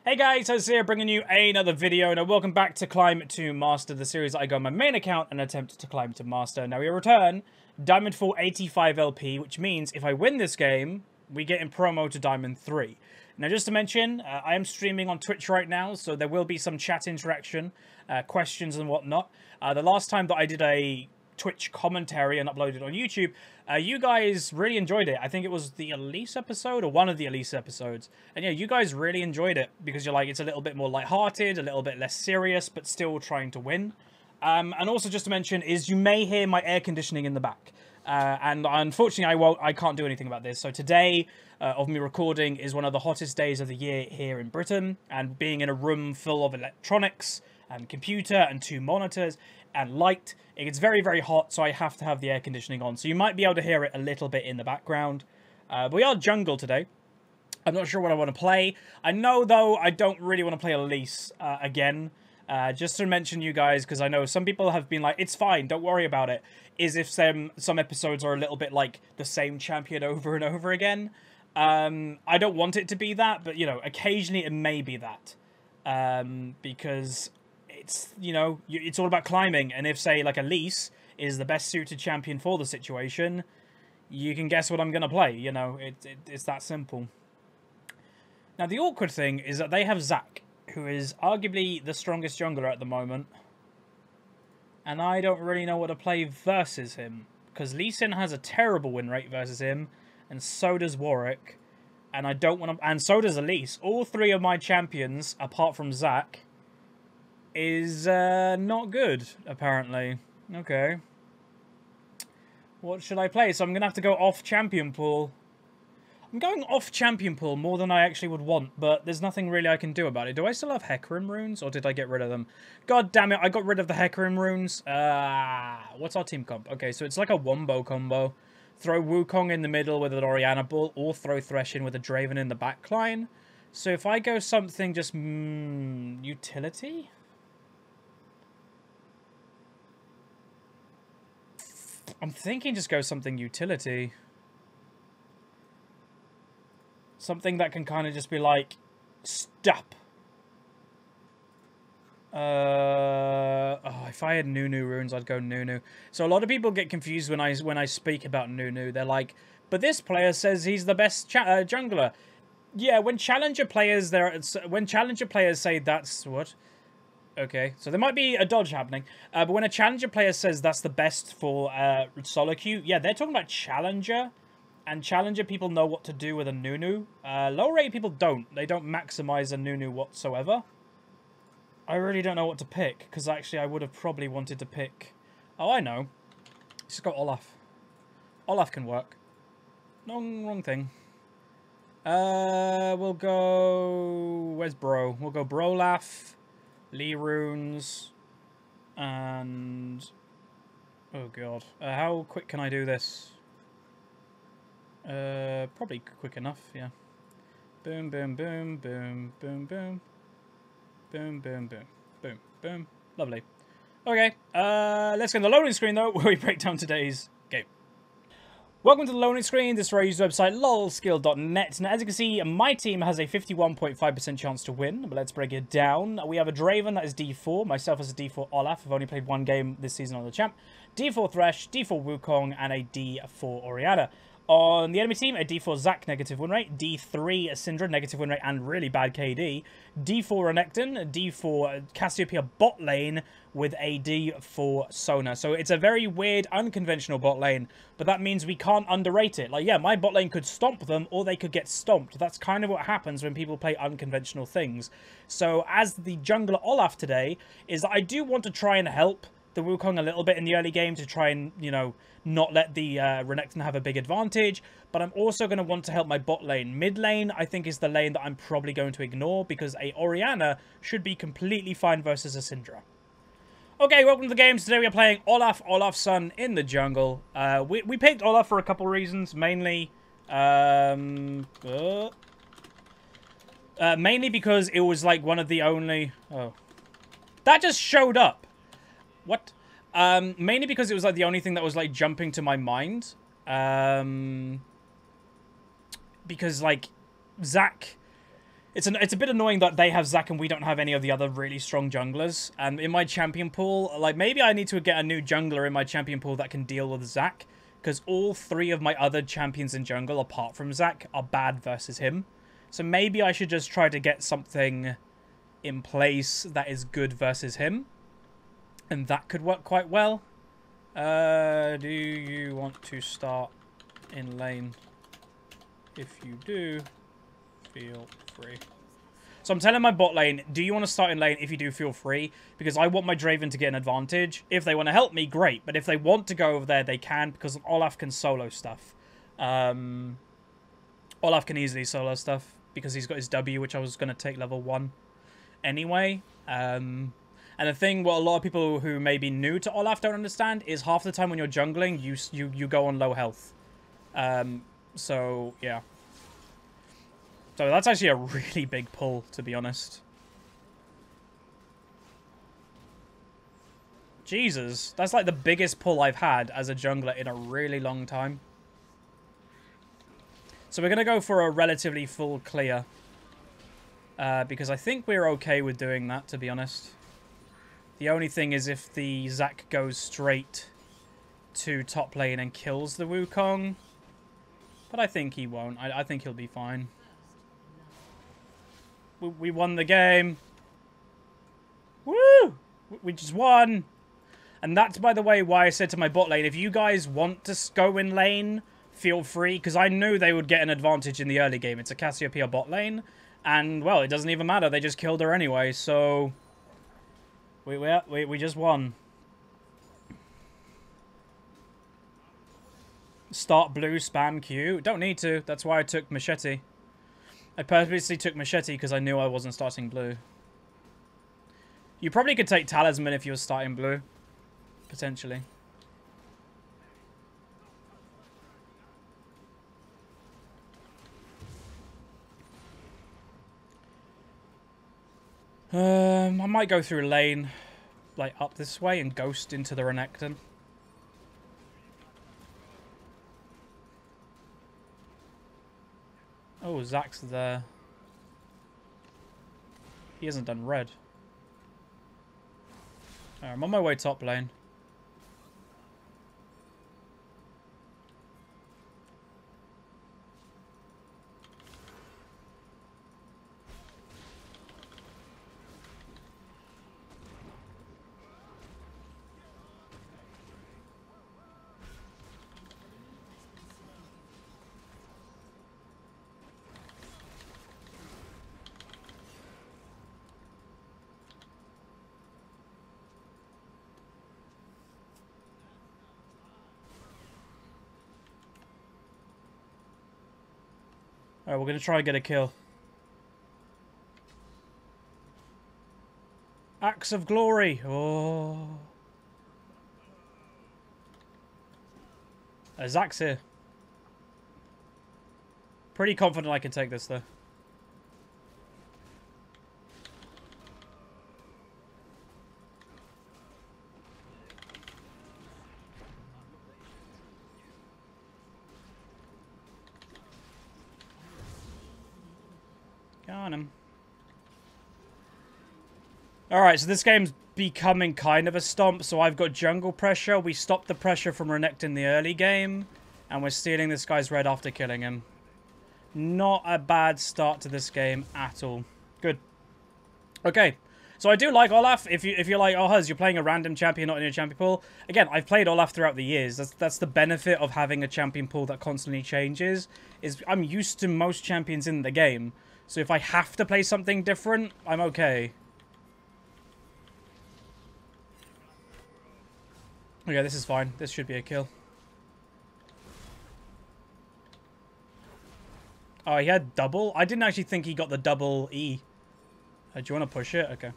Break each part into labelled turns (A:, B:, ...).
A: Hey guys, Huzzy here bringing you another video. Now welcome back to Climb to Master, the series that I go on my main account and attempt to climb to Master. Now we return Diamond 4 85 LP, which means if I win this game, we get in promo to Diamond 3. Now just to mention, I am streaming on Twitch right now, so there will be some chat interaction, questions and whatnot. The last time that I did a Twitch commentary and uploaded on YouTube, you guys really enjoyed it. I think it was the Elise episode or one of the Elise episodes. And yeah, you guys really enjoyed it because you're like, it's a little bit more lighthearted, a little bit less serious, but still trying to win. And also just to mention is you may hear my air conditioning in the back. And unfortunately, I can't do anything about this. So today of me recording is one of the hottest days of the year here in Britain. And being in a room full of electronics and computer and 2 monitors and light, it gets very, very hot, so I have to have the air conditioning on. So you might be able to hear it a little bit in the background. But we are jungle today. I'm not sure what I want to play. I know, though, I don't really want to play Elise again. Just to mention you guys, because I know some people have been like, it's fine, don't worry about it, is if some episodes are a little bit like the same champion over and over again. I don't want it to be that, but, you know, occasionally it may be that. Because it's, you know, it's all about climbing, and if, say, like, Elise is the best suited champion for the situation, you can guess what I'm going to play, you know, it's that simple. Now, the awkward thing is that they have Zac, who is arguably the strongest jungler at the moment, and I don't really know what to play versus him, because Lee Sin has a terrible win rate versus him, and so does Warwick, and I don't want to, and so does Elise. All 3 of my champions, apart from Zac, is not good, apparently. Okay. What should I play? So I'm going to have to go off champion pool. I'm going off champion pool more than I actually would want, but there's nothing really I can do about it. Do I still have Hecarim runes, or did I get rid of them? God damn it, I got rid of the Hecarim runes. What's our team comp? Okay, so it's like a wombo combo. Throw Wukong in the middle with an Orianna Bull, or throw Thresh in with a Draven in the backline. So if I go something just... utility? I'm thinking just go something utility. Something that can kind of just be like, stop. If I had Nunu runes, I'd go Nunu. So a lot of people get confused when I speak about Nunu. They're like, but this player says he's the best jungler. Yeah, when challenger players say that's what. Okay, so there might be a dodge happening. But when a challenger player says that's the best for solo queue, yeah, they're talking about challenger. And challenger people know what to do with a Nunu. Low rate people don't. They don't maximize a Nunu whatsoever. I really don't know what to pick, because actually I would have probably wanted to pick... Oh, I know. Just go Olaf. Olaf can work. No, wrong thing. We'll go... Where's Bro? We'll go Brolaf, Lee runes, and... Oh, God. How quick can I do this? Probably quick enough, yeah. Boom, boom, boom, boom, boom, boom. Boom, boom, boom, boom, boom. Lovely. Okay, let's get on the loading screen, though, where we break down today's game. Welcome to the loading screen. This is where I use the website lolskill.net. Now, as you can see, my team has a 51.5% chance to win, but let's break it down. We have a Draven that is D4, myself as a D4 Olaf. I've only played 1 game this season on the champ. D4 Thresh, D4 Wukong, and a D4 Orianna. On the enemy team, a D4 Zac, negative win rate, D3 Syndra, negative win rate, and really bad KD, D4 Renekton, D4 Cassiopeia bot lane with a D4 Sona. So it's a very weird, unconventional bot lane, but that means we can't underrate it. Like, yeah, my bot lane could stomp them, or they could get stomped. That's kind of what happens when people play unconventional things. So as the jungler Olaf today, is that I do want to try and help the Wukong a little bit in the early game to try and, you know, not let the Renekton have a big advantage, but I'm also going to want to help my bot lane. Mid lane, I think, is the lane that I'm probably going to ignore, because a Orianna should be completely fine versus a Syndra. Okay, welcome to the games. Today we are playing Olaf's son in the jungle. We picked Olaf for a couple reasons, mainly... mainly because it was, like, one of the only... Oh. That just showed up! What? Mainly because it was, like, the only thing that was, like, jumping to my mind. Because, like, Zac It's a bit annoying that they have Zac and we don't have any of the other really strong junglers. And in my champion pool, like, maybe I need to get a new jungler in my champion pool that can deal with Zac. Because all 3 of my other champions in jungle, apart from Zac, are bad versus him. So maybe I should just try to get something in place that is good versus him. And that could work quite well. Do you want to start in lane? If you do, feel free. So I'm telling my bot lane, do you want to start in lane? If you do, feel free. Because I want my Draven to get an advantage. If they want to help me, great. But if they want to go over there, they can. Because Olaf can solo stuff. Olaf can easily solo stuff. Because he's got his W, which I was going to take level 1 anyway. And the thing, what a lot of people who may be new to Olaf don't understand, is half the time when you're jungling, you go on low health. So, yeah. So that's actually a really big pull, to be honest. Jesus, that's like the biggest pull I've had as a jungler in a really long time. So we're going to go for a relatively full clear. Because I think we're okay with doing that, to be honest. The only thing is if the Zac goes straight to top lane and kills the Wukong. But I think he won't. I think he'll be fine. We won the game. Woo! We just won. And that's, by the way, why I said to my bot lane, if you guys want to go in lane, feel free. Because I knew they would get an advantage in the early game. It's a Cassiopeia bot lane. And, well, it doesn't even matter. They just killed her anyway. So, we just won. Start blue, spam Q. Don't need to. That's why I took Machete. I purposely took Machete because I knew I wasn't starting blue. You probably could take Talisman if you were starting blue. Potentially. I might go through lane, like up this way and ghost into the Renekton. Oh, Zac's there. He hasn't done red. I'm on my way top lane. Alright, we're going to try and get a kill. Axe of Glory. Oh. Zac's here. Pretty confident I can take this, though. Got him. Alright, so this game's becoming kind of a stomp. So I've got jungle pressure. We stopped the pressure from Renekton in the early game. And we're stealing this guy's red after killing him. Not a bad start to this game at all. Good. Okay. So I do like Olaf. If you're like, oh, Huz, you're playing a random champion, not in your champion pool. Again, I've played Olaf throughout the years. That's the benefit of having a champion pool that constantly changes. Is I'm used to most champions in the game. So if I have to play something different, I'm okay. Okay, this is fine. This should be a kill. Oh, he had double? I didn't actually think he got the double E. Do you want to push it? Okay.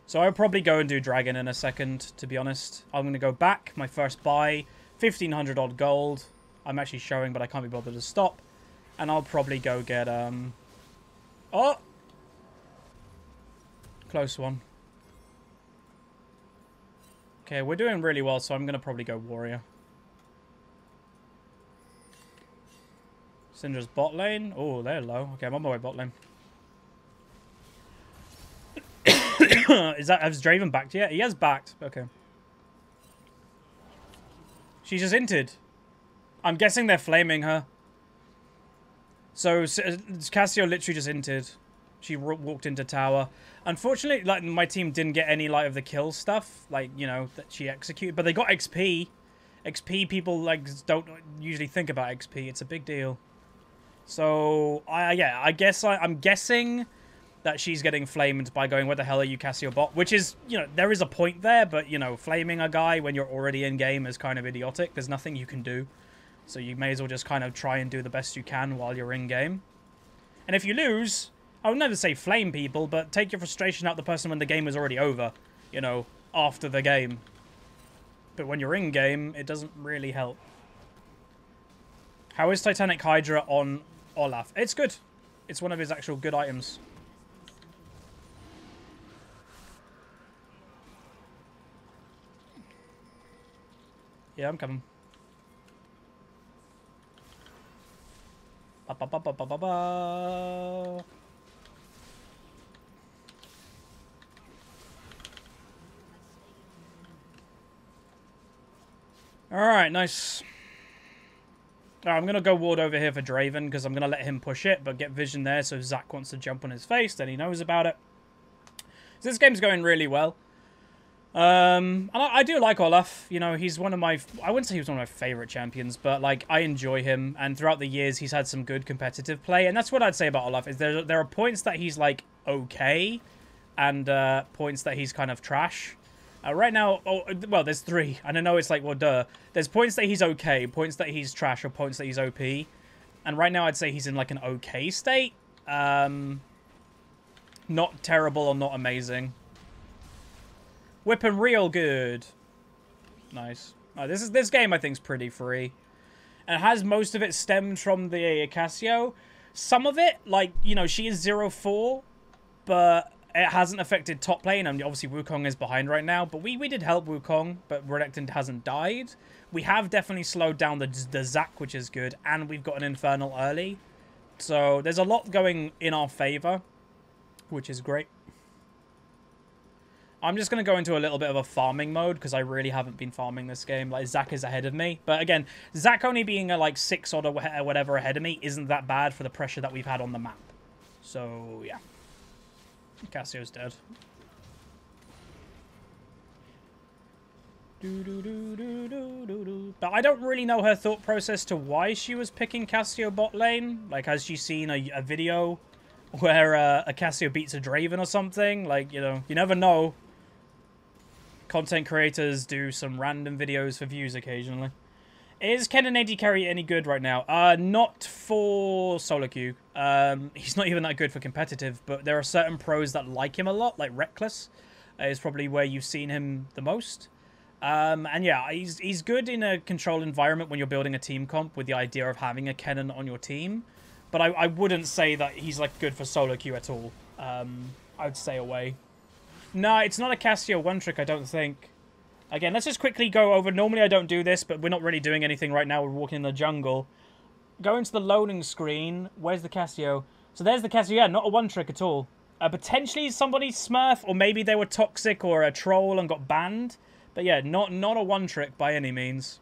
A: So I'll probably go and do dragon in a second, to be honest. I'm going to go back. My first buy. 1,500 odd gold. I'm actually showing, but I can't be bothered to stop. And I'll probably go get, Oh! Close one. Okay, we're doing really well, so I'm going to probably go warrior. Syndra's bot lane. Oh, they're low. Okay, I'm on my way bot lane. Has Draven backed yet? He has backed. Okay. She's just inted. I'm guessing they're flaming her. So Cassio literally just inted. She walked into tower. Unfortunately, like, my team didn't get any like of the kill stuff, like, you know, that she executed, but they got XP. XP, people like don't usually think about XP. It's a big deal. So yeah, I'm guessing that she's getting flamed by going, "What the hell are you, Cassio bot?" Which is, you know, there is a point there, but, you know, flaming a guy when you're already in game is kind of idiotic. There's nothing you can do. So you may as well just kind of try and do the best you can while you're in game. And if you lose, I would never say flame people, but take your frustration out the person when the game is already over, you know, after the game. But when you're in game, it doesn't really help. How is Titanic Hydra on Olaf? It's good. It's one of his actual good items. Yeah, I'm coming. Ba, ba, ba, ba, ba, ba, ba. Alright, nice. Alright, I'm going to go ward over here for Draven, because I'm going to let him push it, but get vision there, so if Zach wants to jump on his face, then he knows about it. So this game's going really well. And I do like Olaf. You know, he's one of my... I wouldn't say he was one of my favourite champions, but, like, I enjoy him. And throughout the years, he's had some good competitive play. And that's what I'd say about Olaf, is there are points that he's, like, okay, and points that he's kind of trash. Right now, well, there's 3. And I know it's like, well, duh. There's points that he's okay, points that he's trash, or points that he's OP. And right now, I'd say he's in, like, an okay state. Not terrible or not amazing. Whipping real good. Nice. Oh, this game, I think, is pretty free. And it has most of it stemmed from the Cassio. Some of it, like, you know, she is 0-4, but it hasn't affected top lane. And obviously, Wukong is behind right now. But we did help Wukong, but Renekton hasn't died. We have definitely slowed down the Zac, which is good. And we've got an Infernal early. So there's a lot going in our favor, which is great. I'm just going to go into a little bit of a farming mode because I really haven't been farming this game. Like, Zac is ahead of me. But again, Zac only being a, like, 6 odd or whatever ahead of me isn't that bad for the pressure that we've had on the map. So, yeah. Cassio's dead. But I don't really know her thought process to why she was picking Cassio bot lane. Like, has she seen a video where a Cassio beats a Draven or something? Like, you know, you never know. Content creators do some random videos for views occasionally. Is Kennen AD carry any good right now? Not for solo queue. He's not even that good for competitive, but there are certain pros that like him a lot, like Reckless is probably where you've seen him the most. And yeah, he's good in a controlled environment when you're building a team comp with the idea of having a Kennen on your team. But I wouldn't say that he's, like, good for solo queue at all. I'd stay away. No, it's not a Cassio one-trick, I don't think. Again, let's just quickly go over. Normally I don't do this, but we're not really doing anything right now. We're walking in the jungle. Go into the loading screen. Where's the Cassio? So there's the Cassio. Yeah, not a one-trick at all. Potentially somebody's Smurf, or maybe they were toxic or a troll and got banned. But yeah, not a one-trick by any means.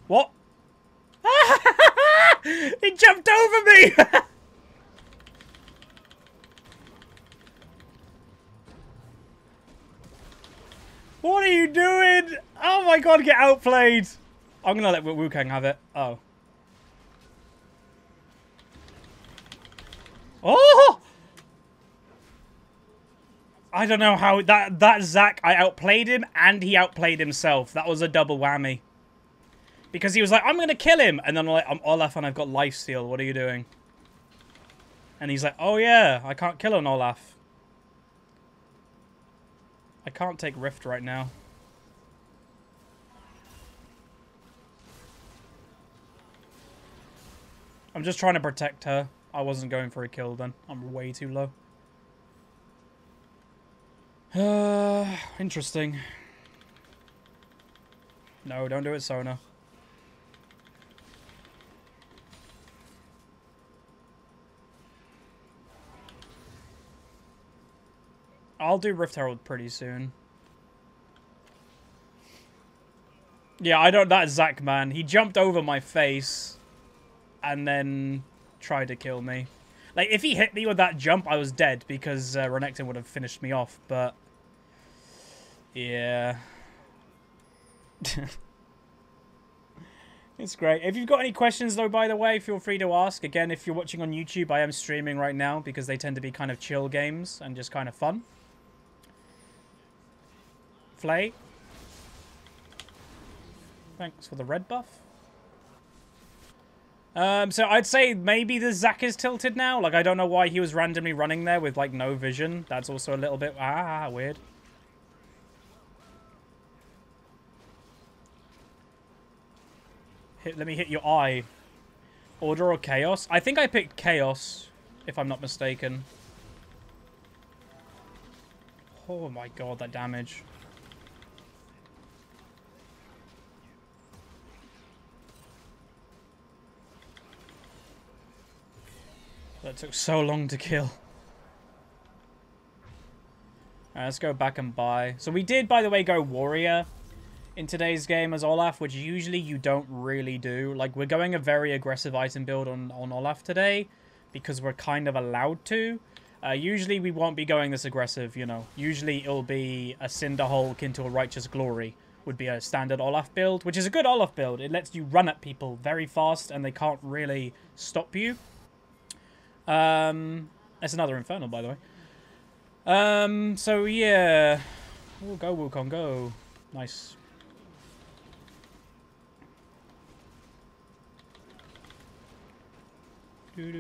A: What? He jumped over me! What are you doing? Oh my god, get outplayed! I'm gonna let Wukong have it. Oh. Oh! I don't know how that Zac, I outplayed him and he outplayed himself. That was a double whammy. Because he was like, I'm going to kill him. And then I'm like, I'm Olaf and I've got lifesteal. What are you doing? And he's like, oh yeah, I can't kill an Olaf. I can't take Rift right now. I'm just trying to protect her. I wasn't going for a kill then. I'm way too low. Interesting. No, don't do it, Sona. I'll do Rift Herald pretty soon. Yeah, I don't... That Zac, man. He jumped over my face and then tried to kill me. Like, if he hit me with that jump, I was dead because Renekton would have finished me off, but... Yeah. It's great. If you've got any questions, though, by the way, feel free to ask. Again, if you're watching on YouTube, I am streaming right now because they tend to be kind of chill games and just kind of fun. Flay. Thanks for the red buff. So I'd say maybe the Zac is tilted now. Like, I don't know why he was randomly running there with, like, no vision. That's also a little bit... weird. Let me hit your eye. Order or Chaos? I think I picked Chaos, if I'm not mistaken. Oh my god, that damage. That took so long to kill. Alright, let's go back and buy. So we did, by the way, go Warrior in today's game as Olaf, which usually you don't really do. Like, we're going a very aggressive item build on Olaf today because we're kind of allowed to. Usually we won't be going this aggressive, you know. Usually it'll be a Cinder Hulk into a Righteous Glory would be a standard Olaf build, which is a good Olaf build. It lets you run at people very fast and they can't really stop you. That's another Infernal, by the way. So yeah. Oh, go Wukong, go. Nice. Yep,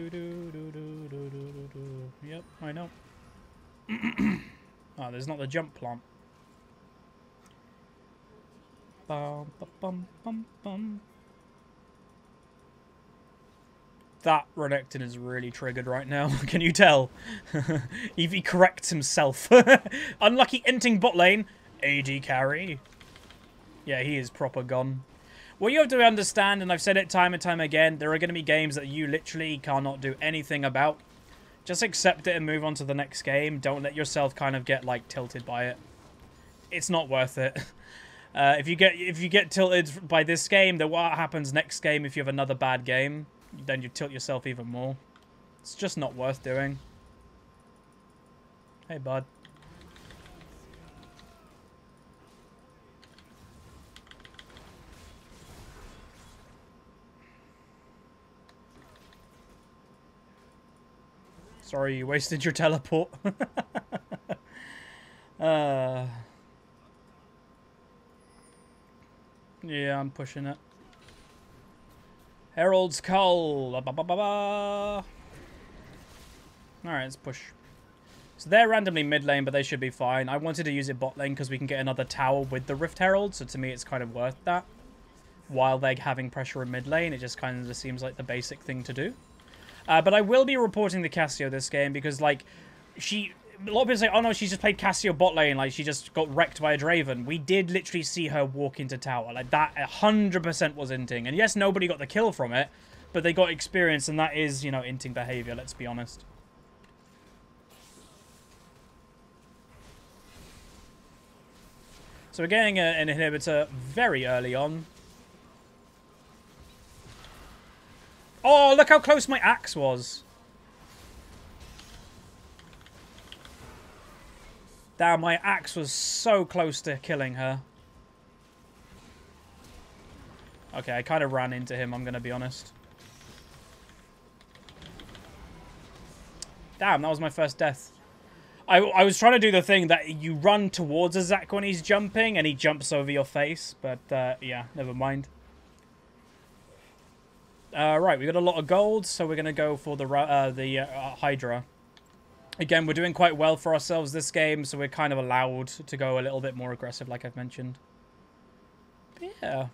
A: I know. Oh, there's not the jump plant. Bum, bum, bum, bum. That Renekton is really triggered right now. Can you tell? Eevee corrects himself. Unlucky inting bot lane. AD carry. Yeah, he is proper gone. What you have to understand, and I've said it time and time again, there are going to be games that you literally cannot do anything about. Just accept it and move on to the next game. Don't let yourself kind of get, like, tilted by it. It's not worth it. If you get tilted by this game, then what happens next game if you have another bad game? Then you tilt yourself even more. It's just not worth doing. Hey, bud. Sorry, you wasted your teleport. Yeah, I'm pushing it. Herald's Cull. Alright, let's push. So they're randomly mid lane, but they should be fine. I wanted to use it bot lane because we can get another tower with the Rift Herald, so to me it's kind of worth that. While they're having pressure in mid lane, it just kind of seems like the basic thing to do. But I will be reporting the Cassio this game because, like, a lot of people say, oh no, she's just played Cassio bot lane, like, she just got wrecked by a Draven. We did literally see her walk into tower. Like, that 100% was inting. And yes, nobody got the kill from it, but they got experience, and that is, you know, inting behavior, let's be honest. So we're getting an inhibitor very early on. Oh, look how close my axe was. Damn, my axe was so close to killing her. Okay, I kind of ran into him, I'm going to be honest. Damn, that was my first death. I was trying to do the thing that you run towards a Zac when he's jumping and he jumps over your face. But, yeah, never mind. Right, we got a lot of gold, so we're going to go for the Hydra. Again, we're doing quite well for ourselves this game, so we're kind of allowed to go a little bit more aggressive, like I've mentioned. But yeah.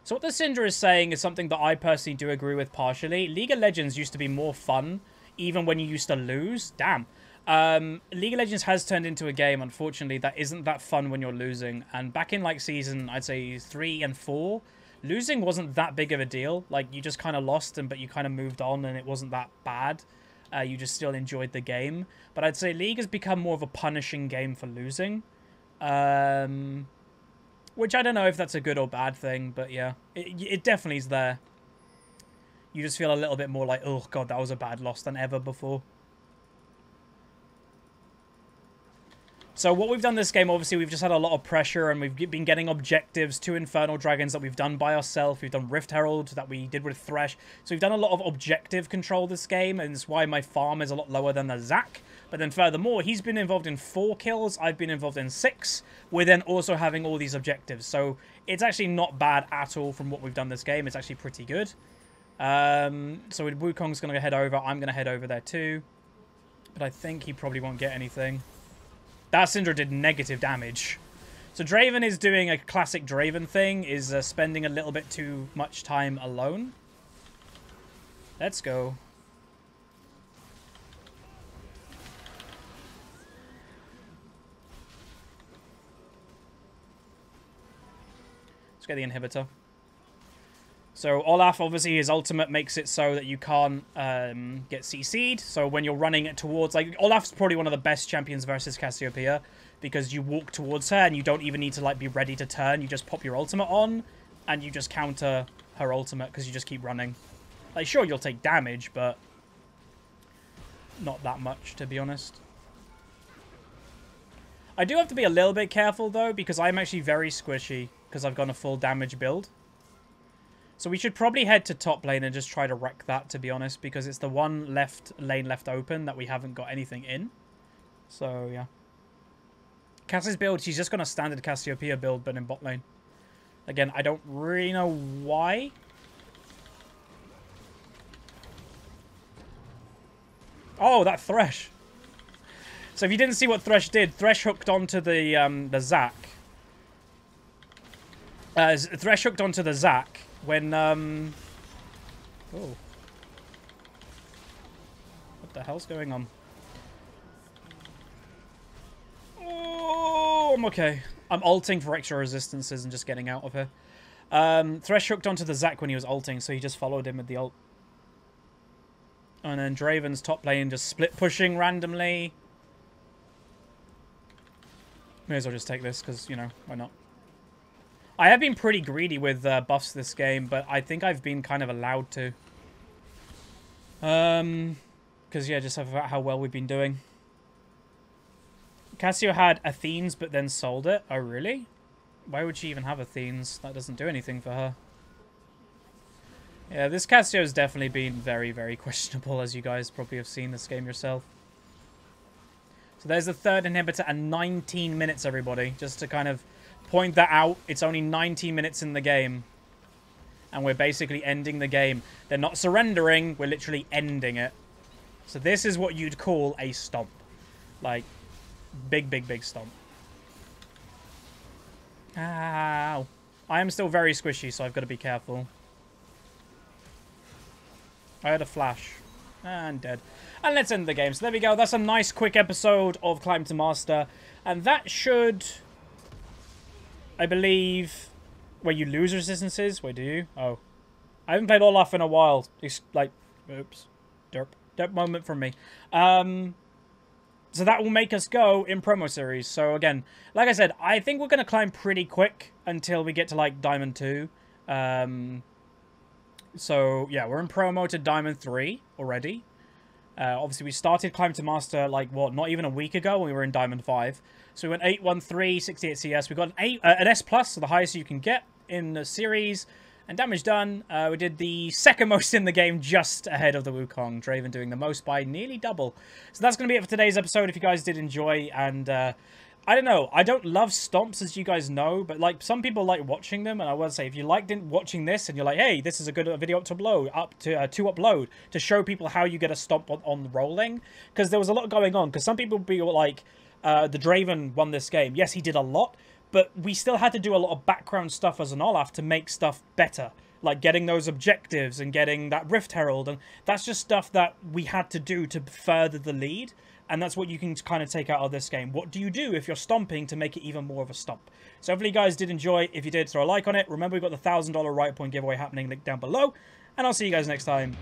A: So what the Syndra is saying is something that I personally do agree with partially. League of Legends used to be more fun, even when you used to lose. Damn. League of Legends has turned into a game, unfortunately, that isn't that fun when you're losing. And back in, like, season, I'd say 3 and 4, losing wasn't that big of a deal. Like, you just kind of lost, but you kind of moved on, and it wasn't that bad. You just still enjoyed the game. But I'd say League has become more of a punishing game for losing. Which I don't know if that's a good or bad thing, but yeah, it definitely is there. You just feel a little bit more like, oh god, that was a bad loss than ever before. So what we've done this game, obviously, we've just had a lot of pressure, and we've been getting objectives, 2 Infernal Dragons that we've done by ourselves. We've done Rift Herald that we did with Thresh. So we've done a lot of objective control this game, and it's why my farm is a lot lower than the Zac. But then furthermore, he's been involved in 4 kills. I've been involved in 6. We're then also having all these objectives. So it's actually not bad at all from what we've done this game. It's actually pretty good. So Wukong's going to head over. I'm going to head over there too. But I think he probably won't get anything. That Syndra did negative damage. So Draven is doing a classic Draven thing, is spending a little bit too much time alone. Let's go. Let's get the inhibitor. So Olaf, obviously, his ultimate makes it so that you can't get CC'd. So when you're running it towards... Like, Olaf's probably one of the best champions versus Cassiopeia, because you walk towards her and you don't even need to, like, be ready to turn. You just pop your ultimate on and you just counter her ultimate because you just keep running. Like, sure, you'll take damage, but not that much, to be honest. I do have to be a little bit careful, though, because I'm actually very squishy because I've gone a full damage build. So we should probably head to top lane and just try to wreck that, to be honest, because it's the one lane left open that we haven't got anything in. So, yeah. Cassie's build, she's just got a standard Cassiopeia build, but in bot lane. Again, I don't really know why. Oh, that Thresh. So if you didn't see what Thresh did, Thresh hooked onto the Zac. Thresh hooked onto the Zac when, oh. What the hell's going on? Oh, I'm okay. I'm ulting for extra resistances and just getting out of here. Thresh hooked onto the Zac when he was ulting, so he just followed him with the ult. And then Draven's top lane just split pushing randomly. May as well just take this, because, you know, why not? I have been pretty greedy with buffs this game, but I think I've been kind of allowed to. Because, yeah, just how well we've been doing. Cassio had Athene's, but then sold it. Oh, really? Why would she even have Athene's? That doesn't do anything for her. Yeah, this Cassio's definitely been very, very questionable, as you guys probably have seen this game yourself. So there's the third inhibitor and 19 minutes, everybody. Just to kind of point that out. It's only 19 minutes in the game. And we're basically ending the game. They're not surrendering. We're literally ending it. So this is what you'd call a stomp. Like, big, big, big stomp. Ow. I am still very squishy, so I've got to be careful. I had a flash. And dead. And let's end the game. So there we go. That's a nice quick episode of Climb to Master. And that should, I believe... Wait, you lose resistances? Wait, do you? Oh. I haven't played Olaf in a while. It's like, oops. Derp. Derp moment from me. So that will make us go in promo series. So again, like I said, I think we're going to climb pretty quick until we get to like Diamond 2. So yeah, we're in promo to Diamond 3 already. Obviously, we started Climb to Master like, what, not even a week ago when we were in Diamond 5. So we went 813, 68 CS. We got an S+, so the highest you can get in the series. And damage done. We did the second most in the game, just ahead of the Wukong. Draven doing the most by nearly double. So that's going to be it for today's episode. If you guys did enjoy, and I don't know, I don't love stomps, as you guys know, but like some people like watching them. And I will say, if you liked watching this, and you're like, hey, this is a good video to upload to show people how you get a stomp on rolling, because there was a lot going on. Because some people be like, the Draven won this game. Yes, he did a lot. but we still had to do a lot of background stuff as an Olaf to make stuff better. Like getting those objectives and getting that Rift Herald. And that's just stuff that we had to do to further the lead. And that's what you can kind of take out of this game. What do you do if you're stomping to make it even more of a stomp? So hopefully you guys did enjoy. If you did, throw a like on it. Remember, we've got the $1,000 right point giveaway happening, link down below. And I'll see you guys next time.